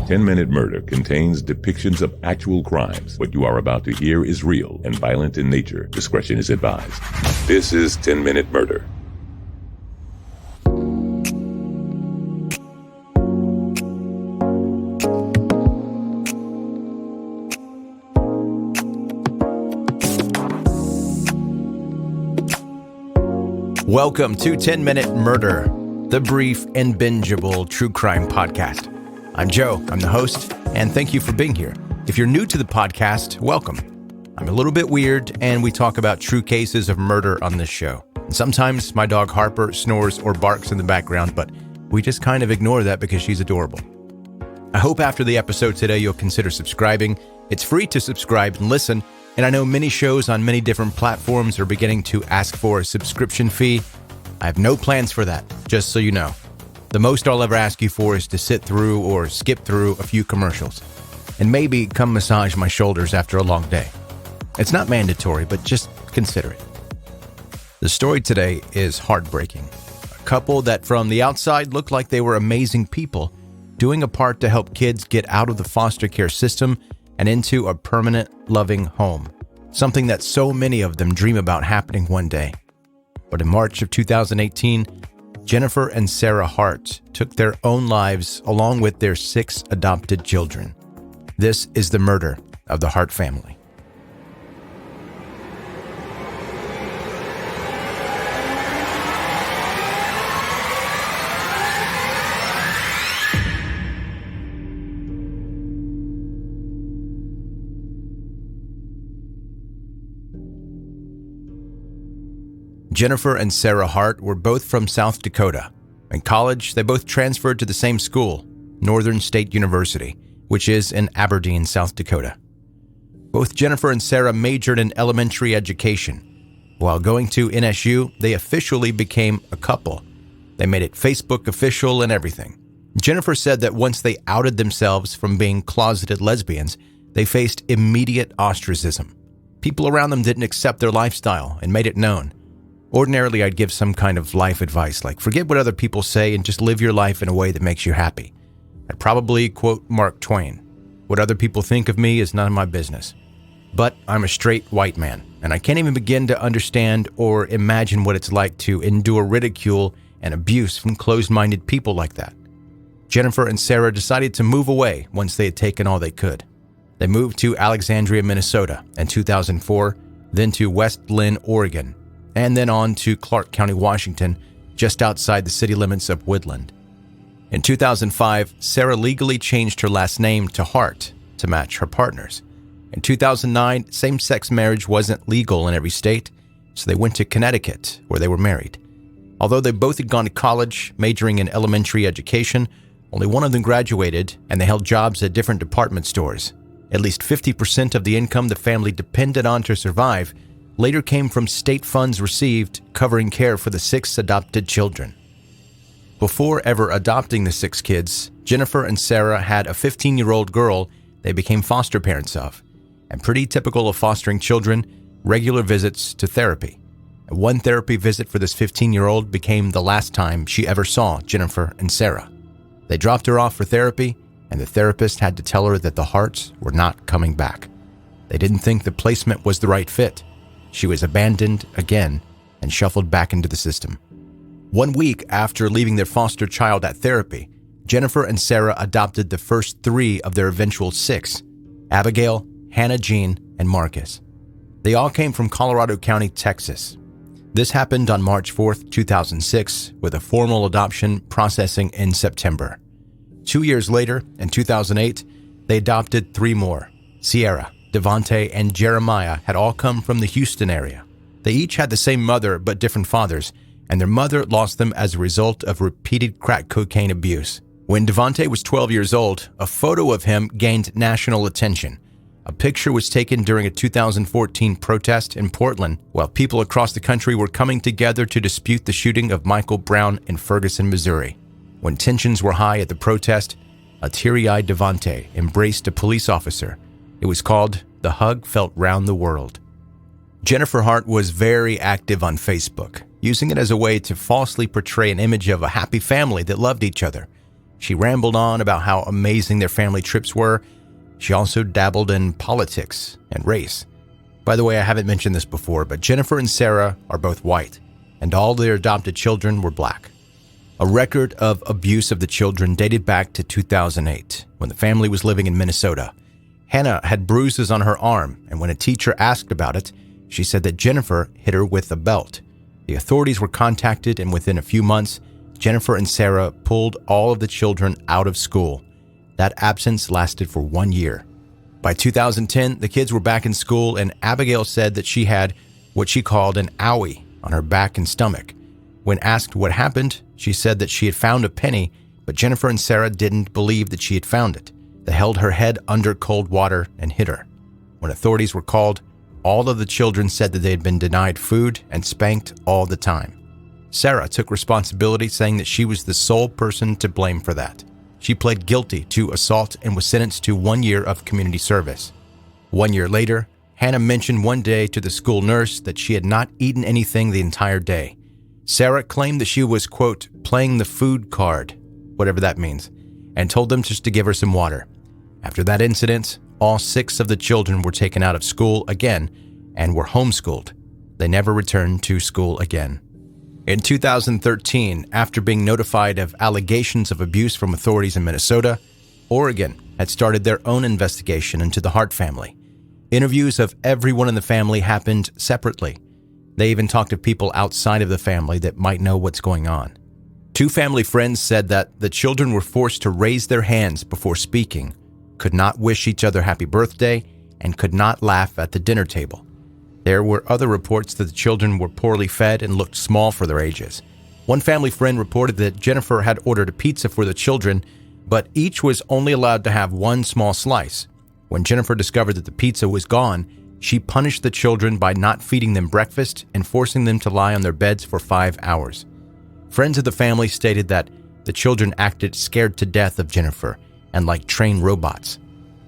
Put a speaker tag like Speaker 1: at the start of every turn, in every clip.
Speaker 1: 10-Minute Murder contains depictions of actual crimes. What you are about to hear is real and violent in nature. Discretion is advised. This is 10-Minute Murder.
Speaker 2: Welcome to 10-Minute Murder, the brief and bingeable true crime podcast. I'm Joe, I'm the host, and thank you for being here. If you're new to the podcast, welcome. I'm a little bit weird, and we talk about true cases of murder on this show. And sometimes my dog Harper snores or barks in the background, but we just kind of ignore that because she's adorable. I hope after the episode today you'll consider subscribing. It's free to subscribe and listen, and I know many shows on many different platforms are beginning to ask for a subscription fee. I have no plans for that, just so you know. The most I'll ever ask you for is to sit through or skip through a few commercials, and maybe come massage my shoulders after a long day. It's not mandatory, but just consider it. The story today is heartbreaking. A couple that from the outside looked like they were amazing people, doing a part to help kids get out of the foster care system and into a permanent, loving home. Something that so many of them dream about happening one day. But in March of 2018, Jennifer and Sarah Hart took their own lives along with their 6 adopted children. This is the murder of the Hart family. Jennifer and Sarah Hart were both from South Dakota. In college, they both transferred to the same school, Northern State University, which is in Aberdeen, South Dakota. Both Jennifer and Sarah majored in elementary education. While going to NSU, they officially became a couple. They made it Facebook official and everything. Jennifer said that once they outed themselves from being closeted lesbians, they faced immediate ostracism. People around them didn't accept their lifestyle and made it known. Ordinarily, I'd give some kind of life advice, like forget what other people say and just live your life in a way that makes you happy. I'd probably quote Mark Twain, "What other people think of me is none of my business." But I'm a straight white man, and I can't even begin to understand or imagine what it's like to endure ridicule and abuse from closed-minded people like that. Jennifer and Sarah decided to move away once they had taken all they could. They moved to Alexandria, Minnesota in 2004, then to West Lynn, Oregon, and then on to Clark County, Washington, just outside the city limits of Woodland. In 2005, Sarah legally changed her last name to Hart to match her partner's. In 2009, same-sex marriage wasn't legal in every state, so they went to Connecticut, where they were married. Although they both had gone to college, majoring in elementary education, only one of them graduated, and they held jobs at different department stores. At least 50% of the income the family depended on to survive later came from state funds received covering care for the 6 adopted children. Before ever adopting the 6 kids, Jennifer and Sarah had a 15-year-old girl they became foster parents of, and pretty typical of fostering children, regular visits to therapy. And one therapy visit for this 15-year-old became the last time she ever saw Jennifer and Sarah. They dropped her off for therapy, and the therapist had to tell her that the Harts were not coming back. They didn't think the placement was the right fit. She was abandoned again and shuffled back into the system. 1 week after leaving their foster child at therapy, Jennifer and Sarah adopted the first 3 of their eventual 6, Abigail, Hannah Jean, and Marcus. They all came from Colorado County, Texas. This happened on March 4th, 2006, with a formal adoption processing in September. 2 years later, in 2008, they adopted 3 more. Sierra, Devontae, and Jeremiah had all come from the Houston area. They each had the same mother but different fathers, and their mother lost them as a result of repeated crack cocaine abuse. When Devontae was 12 years old, a photo of him gained national attention. A picture was taken during a 2014 protest in Portland while people across the country were coming together to dispute the shooting of Michael Brown in Ferguson, Missouri. When tensions were high at the protest, a teary-eyed Devontae embraced a police officer. It was called "The Hug Felt Round the World." Jennifer Hart was very active on Facebook, using it as a way to falsely portray an image of a happy family that loved each other. She rambled on about how amazing their family trips were. She also dabbled in politics and race. By the way, I haven't mentioned this before, but Jennifer and Sarah are both white, and all their adopted children were black. A record of abuse of the children dated back to 2008, when the family was living in Minnesota. Hannah had bruises on her arm, and when a teacher asked about it, she said that Jennifer hit her with a belt. The authorities were contacted, and within a few months, Jennifer and Sarah pulled all of the children out of school. That absence lasted for 1 year. By 2010, the kids were back in school, and Abigail said that she had what she called an owie on her back and stomach. When asked what happened, she said that she had found a penny, but Jennifer and Sarah didn't believe that she had found it. They held her head under cold water and hit her. When authorities were called, all of the children said that they had been denied food and spanked all the time. Sarah took responsibility, saying that she was the sole person to blame for that. She pled guilty to assault and was sentenced to 1 year of community service. 1 year later, Hannah mentioned one day to the school nurse that she had not eaten anything the entire day. Sarah claimed that she was, quote, playing the food card, whatever that means, and told them just to give her some water. After that incident, all 6 of the children were taken out of school again and were homeschooled. They never returned to school again. In 2013, after being notified of allegations of abuse from authorities in Minnesota, Oregon had started their own investigation into the Hart family. Interviews of everyone in the family happened separately. They even talked to people outside of the family that might know what's going on. 2 family friends said that the children were forced to raise their hands before speaking, could not wish each other happy birthday, and could not laugh at the dinner table. There were other reports that the children were poorly fed and looked small for their ages. One family friend reported that Jennifer had ordered a pizza for the children, but each was only allowed to have 1 small slice. When Jennifer discovered that the pizza was gone, she punished the children by not feeding them breakfast and forcing them to lie on their beds for 5 hours. Friends of the family stated that the children acted scared to death of Jennifer and like trained robots.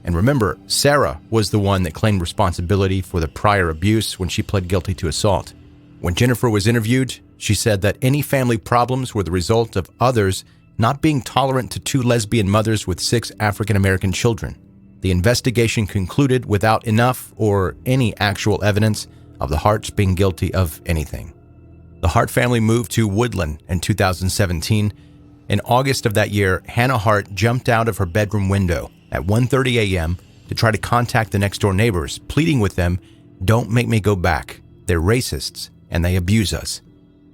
Speaker 2: And remember, Sarah was the one that claimed responsibility for the prior abuse when she pled guilty to assault. When Jennifer was interviewed, she said that any family problems were the result of others not being tolerant to 2 lesbian mothers with 6 African American children. The investigation concluded without enough or any actual evidence of the Harts being guilty of anything. The Hart family moved to Woodland in 2017. In August of that year, Hannah Hart jumped out of her bedroom window at 1:30 a.m. to try to contact the next-door neighbors, pleading with them, "Don't make me go back. They're racists, and they abuse us."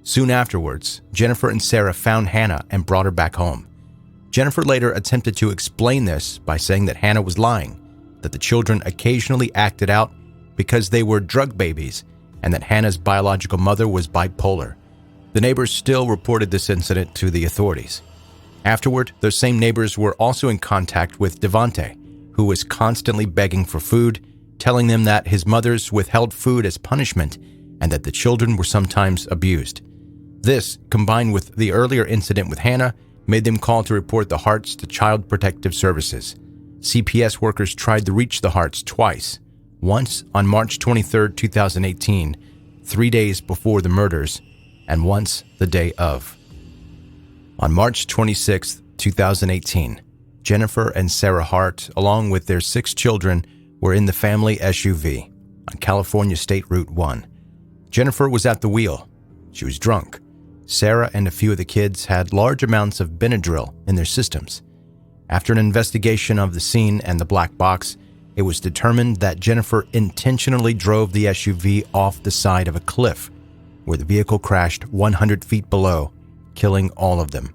Speaker 2: Soon afterwards, Jennifer and Sarah found Hannah and brought her back home. Jennifer later attempted to explain this by saying that Hannah was lying, that the children occasionally acted out because they were drug babies, and that Hannah's biological mother was bipolar. The neighbors still reported this incident to the authorities. Afterward, those same neighbors were also in contact with Devante, who was constantly begging for food, telling them that his mothers withheld food as punishment and that the children were sometimes abused. This, combined with the earlier incident with Hannah, made them call to report the Harts to Child Protective Services. CPS workers tried to reach the Harts twice, once on March 23, 2018, 3 days before the murders, and once the day of. On March 26, 2018, Jennifer and Sarah Hart, along with their 6 children, were in the family SUV on California State Route 1. Jennifer was at the wheel. She was drunk. Sarah and a few of the kids had large amounts of Benadryl in their systems. After an investigation of the scene and the black box, it was determined that Jennifer intentionally drove the SUV off the side of a cliff, where the vehicle crashed 100 feet below, killing all of them.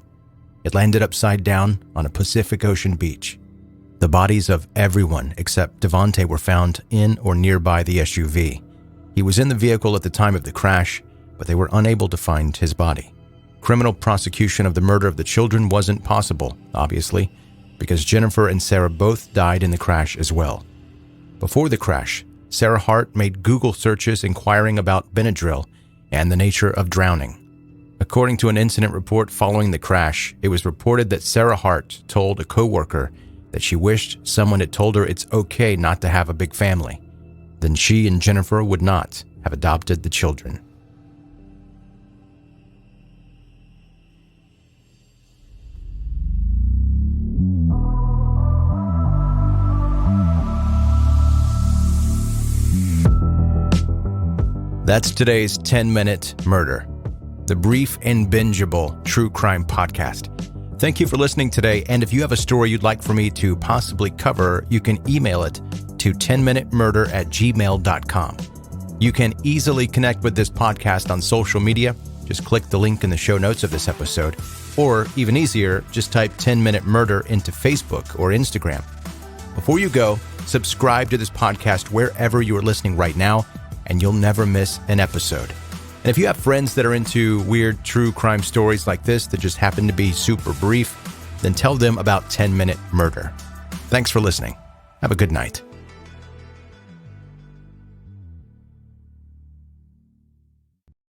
Speaker 2: It landed upside down on a Pacific Ocean beach. The bodies of everyone except Devante were found in or nearby the SUV. He was in the vehicle at the time of the crash, but they were unable to find his body. Criminal prosecution of the murder of the children wasn't possible, obviously, because Jennifer and Sarah both died in the crash as well. Before the crash, Sarah Hart made Google searches inquiring about Benadryl and the nature of drowning. According to an incident report following the crash, it was reported that Sarah Hart told a coworker that she wished someone had told her it's okay not to have a big family. Then she and Jennifer would not have adopted the children. That's today's 10-Minute Murder, the brief and bingeable true crime podcast. Thank you for listening today, and if you have a story you'd like for me to possibly cover, you can email it to 10minutemurder@gmail.com. You can easily connect with this podcast on social media. Just click the link in the show notes of this episode. Or, even easier, just type 10-Minute Murder into Facebook or Instagram. Before you go, subscribe to this podcast wherever you are listening right now, and you'll never miss an episode. And if you have friends that are into weird true crime stories like this that just happen to be super brief, then tell them about 10-Minute Murder. Thanks for listening. Have a good night.